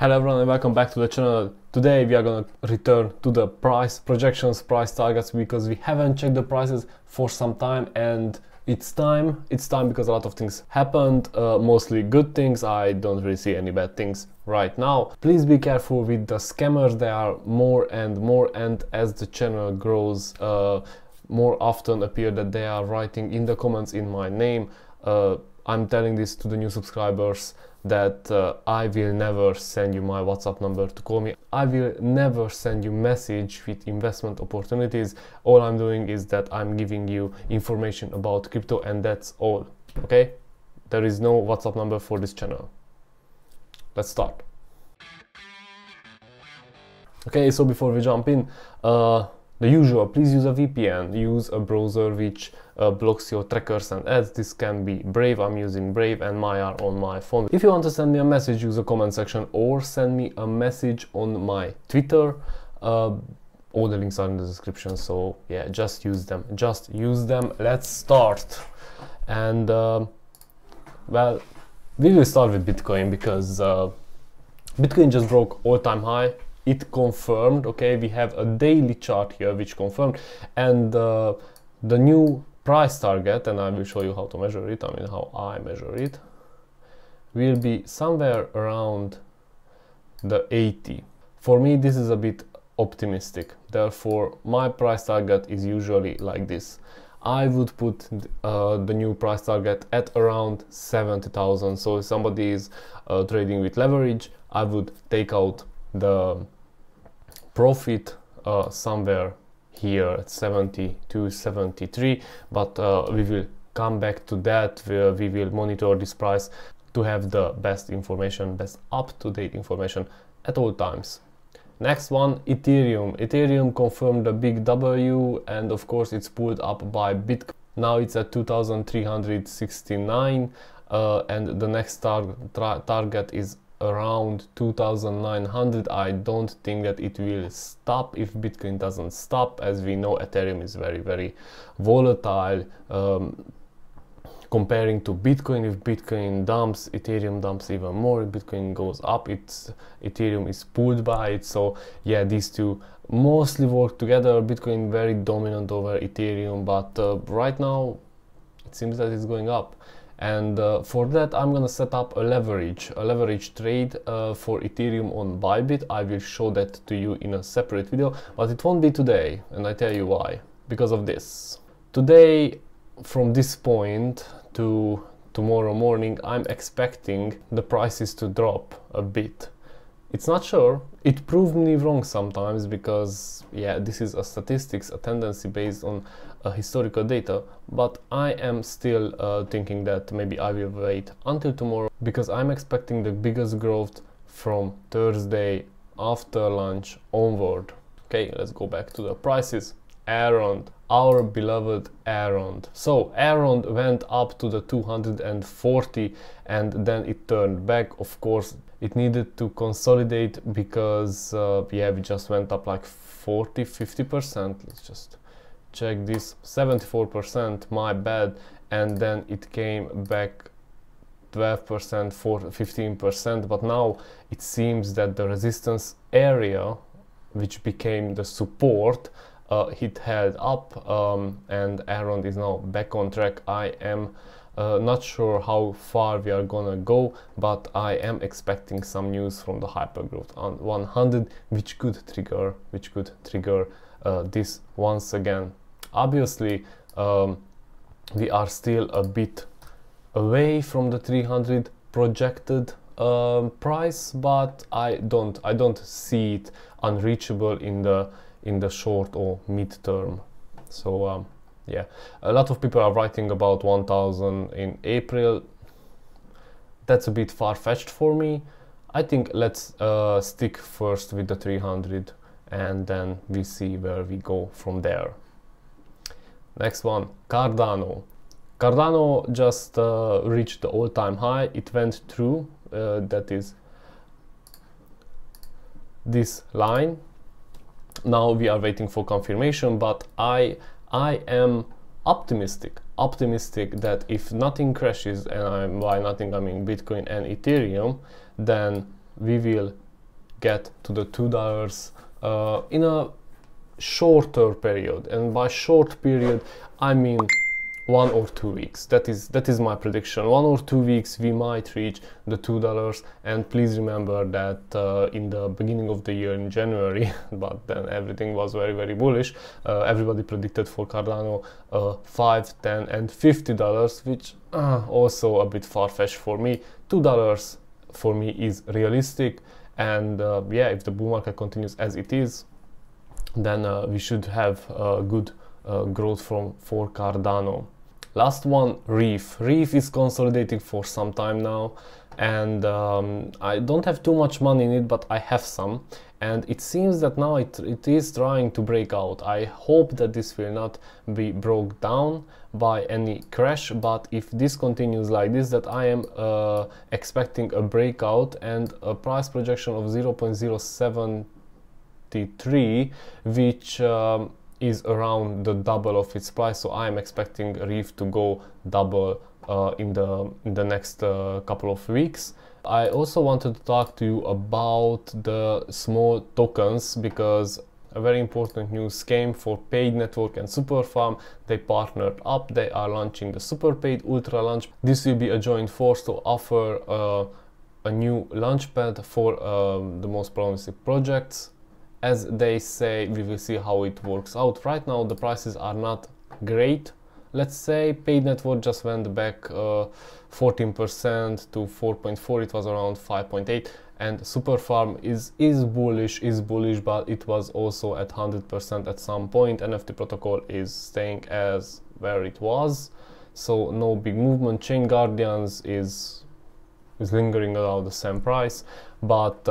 Hello everyone and welcome back to the channel. Today we are gonna return to the price projections, price targets, because we haven't checked the prices for some time and it's time because a lot of things happened, mostly good things. I don't really see any bad things right now. Please be careful with the scammers. There are more and more, and as the channel grows, more often appear that they are writing in the comments in my name. I'm telling this to the new subscribers that I will never send you my WhatsApp number to call me. I will never send you message with investment opportunities. All I'm doing is that I'm giving you information about crypto, and that's all. Okay? There is no WhatsApp number for this channel. Let's start. Okay, so before we jump in, the usual, please use a VPN, use a browser which blocks your trackers and ads. This can be Brave. I'm using Brave and Maiar on my phone. If you want to send me a message, use the comment section or send me a message on my Twitter. All the links are in the description, so yeah, just use them. Just use them. Let's start. And well, we will start with Bitcoin because Bitcoin just broke all-time high. It confirmed. Okay, we have a daily chart here which confirmed, and the new price target, and I will show you how to measure it, I mean how I measure it, will be somewhere around the 80. For me this is a bit optimistic, therefore my price target is usually like this. I would put the new price target at around 70,000. So if somebody is trading with leverage, I would take out the profit somewhere here at 70 to 73, but we will come back to that, where we will monitor this price to have the best information, best up-to-date information at all times. Next one, Ethereum. Ethereum confirmed a big W, and of course it's pulled up by Bitcoin. Now it's at 2,369 and the next target is around 2,900. I don't think that it will stop if Bitcoin doesn't stop. As we know, Ethereum is very volatile. Comparing to Bitcoin, if Bitcoin dumps, Ethereum dumps even more. If Bitcoin goes up, Ethereum is pulled by it. So yeah, these two mostly work together. Bitcoin very dominant over Ethereum, but right now it seems that it's going up. And for that I'm gonna set up a leverage trade for Ethereum on Bybit. I will show that to you in a separate video, but it won't be today, and I tell you why. Because of this. Today, from this point to tomorrow morning, I'm expecting the prices to drop a bit. It's not sure. It proved me wrong sometimes, because yeah, this is a statistics, a tendency based on historical data, but I am still thinking that maybe I will wait until tomorrow, because I'm expecting the biggest growth from Thursday after lunch onward. Okay, let's go back to the prices. Elrond, our beloved Elrond. So Elrond went up to the 240 and then it turned back. Of course it needed to consolidate because yeah, we just went up like 40-50%. Let's just check this. 74%, my bad. And then it came back 12%, 15%, but now it seems that the resistance area, which became the support, it held up, and Elrond is now back on track. I am not sure how far we are gonna go, but I am expecting some news from the hypergrowth on 100, which could trigger this once again. Obviously, we are still a bit away from the 300 projected price, but I don't see it unreachable in the short or mid-term. So yeah, a lot of people are writing about 1000 in April. That's a bit far-fetched for me. I think let's stick first with the 300 and then we see where we go from there. Next one, Cardano. Cardano just reached the all-time high. It went through, that is this line. Now we are waiting for confirmation, but I am optimistic that if nothing crashes, and by nothing I mean Bitcoin and Ethereum, then we will get to the $2 in a shorter period, and by short period I mean 1 or 2 weeks. That is my prediction. 1 or 2 weeks we might reach the $2. And please remember that in the beginning of the year in January, but then everything was very bullish, everybody predicted for Cardano $5, $10 and $50, which also a bit far-fetched for me. $2 for me is realistic, and yeah, if the bull market continues as it is, then we should have good growth for Cardano. Last one, Reef. Reef is consolidating for some time now, and I don't have too much money in it, but I have some, and it seems that now it is trying to break out. I hope that this will not be broke down by any crash, but if this continues like this, that I am expecting a breakout and a price projection of 0.073, which is around the double of its price. So I am expecting Reef to go double in the next couple of weeks. I also wanted to talk to you about the small tokens, because a very important news came for Paid Network and Superfarm. They partnered up. They are launching the Super Paid Ultra Launch. This will be a joint force to offer a new launchpad for the most promising projects. As they say, we will see how it works out. Right now the prices are not great. Let's say Paid Network just went back 14% to 4.4, it was around 5.8, and Superfarm is bullish, but it was also at 100% at some point. NFT protocol is staying as where it was, so no big movement. Chain Guardians is lingering around the same price, but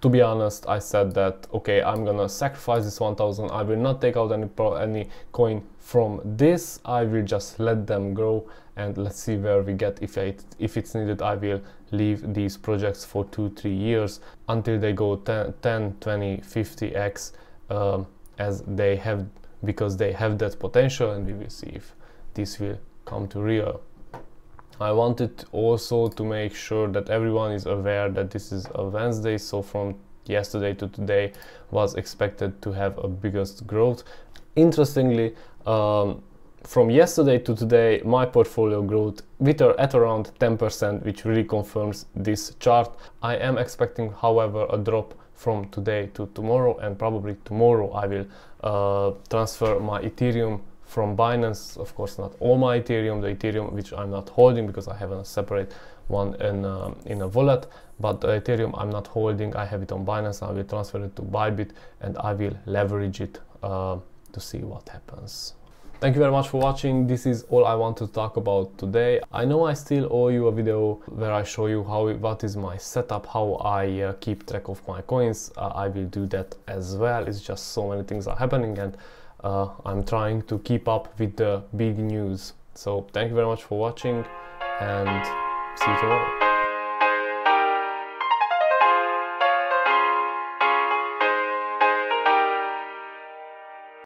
to be honest, I said that okay, I'm gonna sacrifice this 1000. I will not take out any coin from this. I will just let them grow, and let's see where we get. If it's needed, I will leave these projects for 2-3 years until they go 10, 20, 50x as they have, because they have that potential, and we will see if this will come to real. I wanted also to make sure that everyone is aware that this is a Wednesday, so from yesterday to today was expected to have a biggest growth. Interestingly, from yesterday to today, my portfolio growth at around 10%, which really confirms this chart. I am expecting, however, a drop from today to tomorrow, and probably tomorrow I will transfer my Ethereum from Binance. Of course, not all my Ethereum, the Ethereum which I'm not holding because I have a separate one in a wallet, but the Ethereum I'm not holding, I have it on Binance. I will transfer it to Bybit, and I will leverage it to see what happens. Thank you very much for watching. This is all I want to talk about today. I know I still owe you a video where I show you what is my setup, how I keep track of my coins. I will do that as well. It's just so many things are happening, and I'm trying to keep up with the big news. So thank you very much for watching, and see you tomorrow.